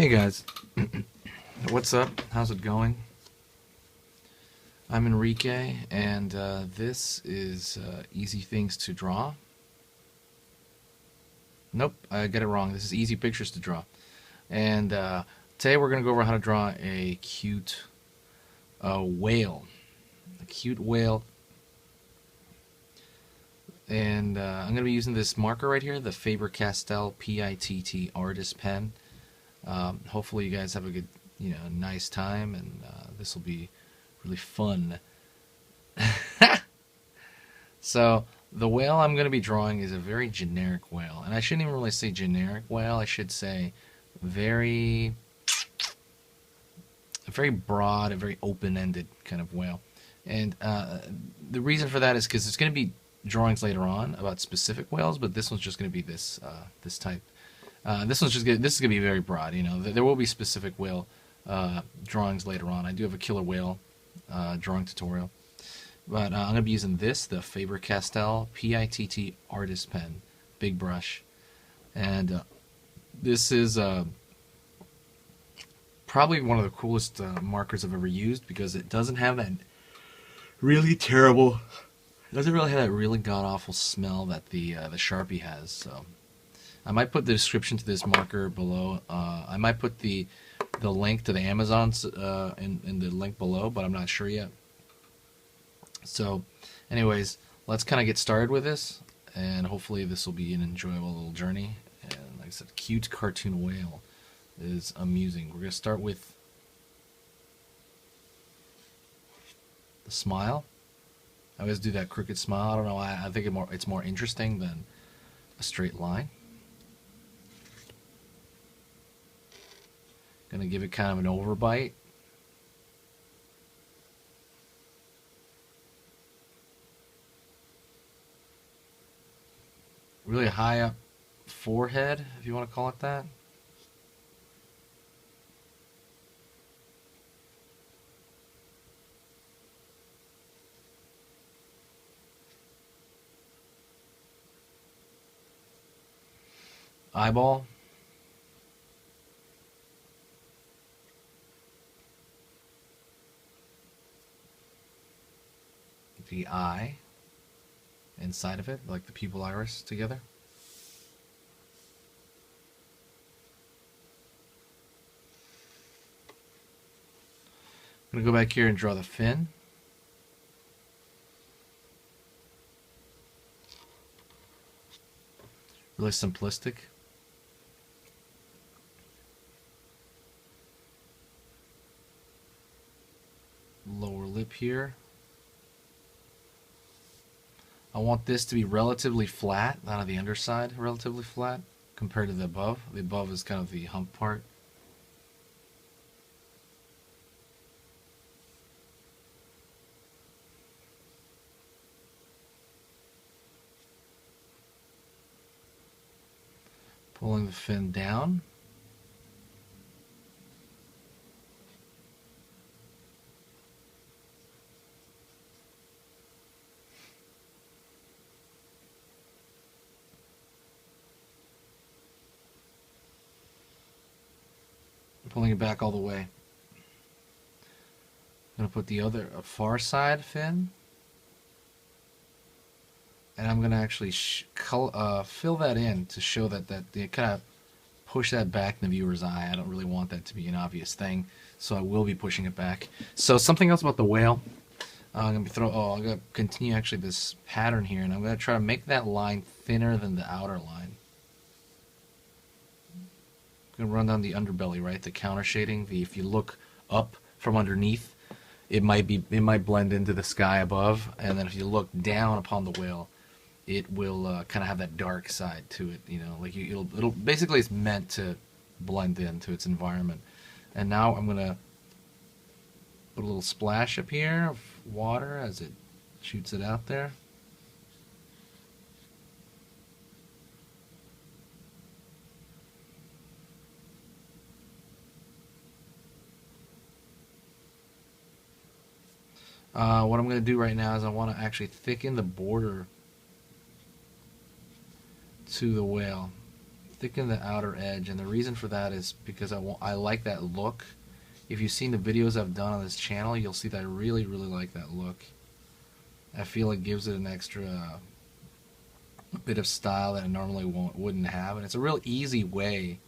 Hey guys, what's up? How's it going? I'm Enrique, and this is Easy Things to Draw. Nope, I got it wrong. This is Easy Pictures to Draw. And today we're going to go over how to draw a cute whale. A cute whale. And I'm going to be using this marker right here, the Faber-Castell PITT Artist Pen. Hopefully you guys have a good, nice time, and this will be really fun. So the whale I'm going to be drawing is a very generic whale, and I shouldn't even really say generic whale. I should say very broad, a very open-ended kind of whale. And the reason for that is because there's going to be drawings later on about specific whales, but this one's just going to be this type. This is going to be very broad. There will be specific whale drawings later on. I do have a killer whale drawing tutorial, but I'm going to be using the Faber-Castell PITT Artist Pen, big brush, and this is probably one of the coolest markers I've ever used because it doesn't have that really terrible. It doesn't really have that really god-awful smell that the Sharpie has. So I might put the description to this marker below. I might put the link to the Amazon's in the link below, but I'm not sure yet. So anyways, let's kind of get started with this, and hopefully this will be an enjoyable little journey. And like I said, cute cartoon whale is amusing. We're going to start with the smile. I always do that crooked smile. I don't know why. I think it's more interesting than a straight line. Gonna give it kind of an overbite. Really high up forehead, if you want to call it that. Eyeball. The eye inside of it, like the pupil iris together. I'm going to go back here and draw the fin. Really simplistic. Lower lip here. I want this to be relatively flat, not on the underside, relatively flat compared to the above. The above is kind of the hump part. Pulling the fin down. Pulling it back all the way. I'm going to put the other far side fin, and I'm going to actually fill that in to show that they kind of push that back in the viewer's eye. I don't really want that to be an obvious thing, so I will be pushing it back. So something else about the whale. I'm going to continue actually this pattern here, and I'm going to try to make that line thinner than the outer line. Going to run down the underbelly, right? The counter shading. If you look up from underneath, it might blend into the sky above, and then if you look down upon the whale, it will kind of have that dark side to it. Like it'll basically, it's meant to blend into its environment. And now I'm going to put a little splash up here of water as it shoots it out there. What I'm going to do right now is I want to actually thicken the border to the whale. thicken the outer edge, and the reason for that is because I like that look. If you've seen the videos I've done on this channel, you'll see that I really like that look. I feel it gives it an extra bit of style that it normally wouldn't have, and it's a real easy way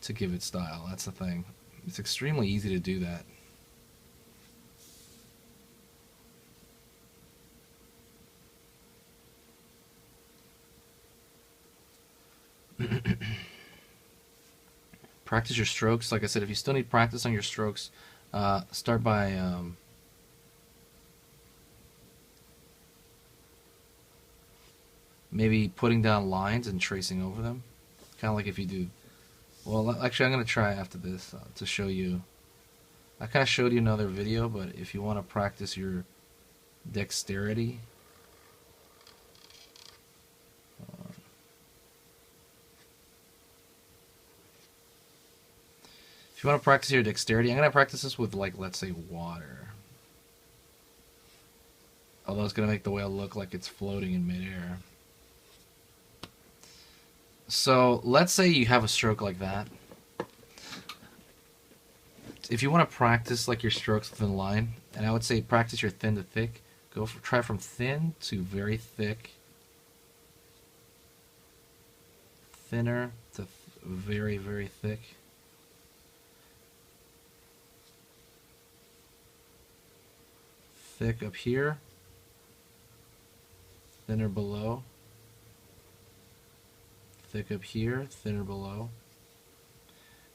to give it style. That's the thing. It's extremely easy to do that. Practice your strokes. Like I said, if you still need practice on your strokes, start by maybe putting down lines and tracing over them. Kind of like if you do... Well, actually, I'm going to try after this to show you. I kind of showed you another video, but if you want to practice your dexterity... If you want to practice your dexterity, I'm going to practice this with, like, let's say water. Although it's going to make the whale look like it's floating in midair. So, let's say you have a stroke like that. If you want to practice, like, your strokes within the line, and I would say practice your thin to thick, try from thin to very thick. Thinner to very thick. Thick up here, thinner below, thick up here, thinner below.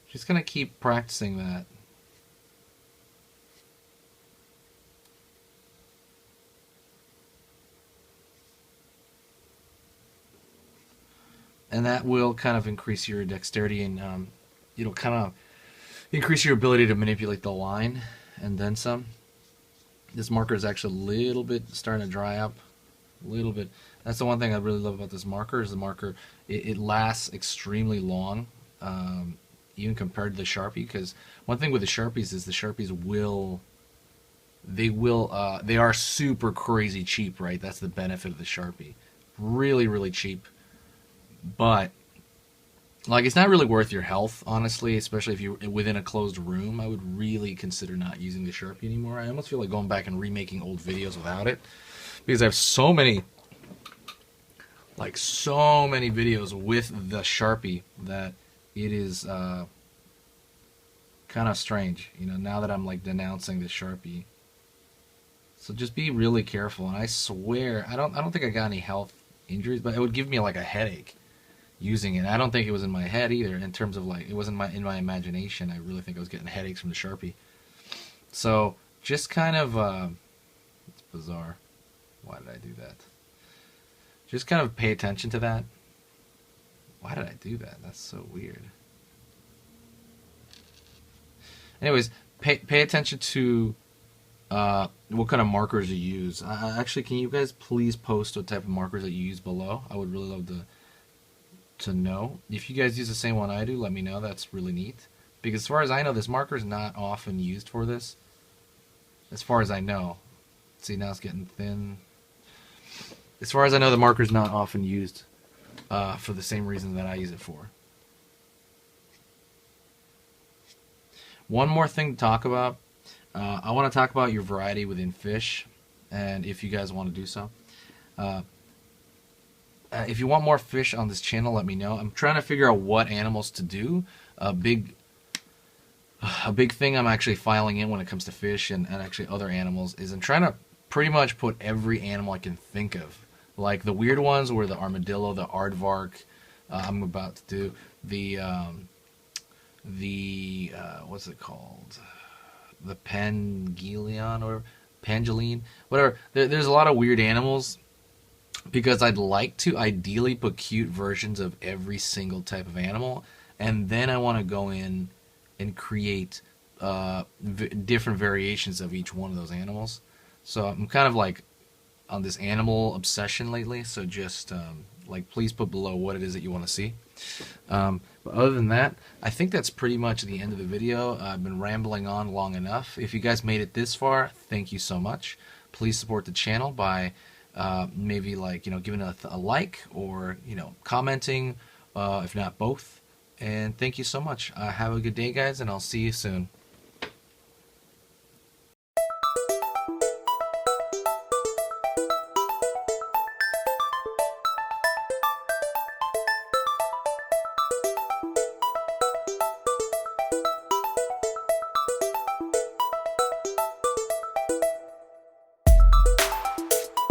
Just gonna keep practicing that. And that will kind of increase your dexterity, and it'll kind of increase your ability to manipulate the line and then some. This marker is actually a little bit starting to dry up. A little bit. That's the one thing I really love about this marker, is the marker, it lasts extremely long, even compared to the Sharpie, because one thing with the Sharpies is the Sharpies they are super crazy cheap, right? That's the benefit of the Sharpie. Really cheap. But, like, it's not really worth your health, honestly, especially if you're within a closed room. I would really consider not using the Sharpie anymore. I almost feel like going back and remaking old videos without it, because I have so many videos with the Sharpie that it is kind of strange, you know, now that I'm, like, denouncing the Sharpie. So just be really careful, and I swear, I don't think I got any health injuries, but it would give me, like, a headache using it. I don't think it was in my head either, in terms of, like, it wasn't in my imagination. I really think I was getting headaches from the Sharpie. So just kind of it's bizarre. Why did I do that? Just kind of pay attention to that. Why did I do that? That's so weird. Anyways, pay attention to what kind of markers you use. Actually, can you guys please post what type of markers that you use below? I would really love to know. If you guys use the same one I do, let me know. That's really neat. Because as far as I know, this marker is not often used for this. As far as I know. See, now it's getting thin. As far as I know, the marker is not often used for the same reason that I use it for. One more thing to talk about. I want to talk about your variety within fish, and if you guys want to do so. If you want more fish on this channel, let me know. I'm trying to figure out what animals to do. A big thing I'm actually filing in when it comes to fish and actually other animals is I'm trying to pretty much put every animal I can think of. Like the weird ones were the armadillo, the aardvark. I'm about to do the what's it called? The pangolin or pangolin, whatever. There's a lot of weird animals, because I'd like to ideally put cute versions of every single type of animal, and then I want to go in and create different variations of each one of those animals. So I'm kind of like on this animal obsession lately, so just like please put below what it is that you want to see. But other than that, I think that's pretty much the end of the video. I've been rambling on long enough. If you guys made it this far, thank you so much. Please support the channel by maybe, like, you know, giving a like, or, you know, commenting, if not both. And thank you so much. Have a good day, guys, and I'll see you soon.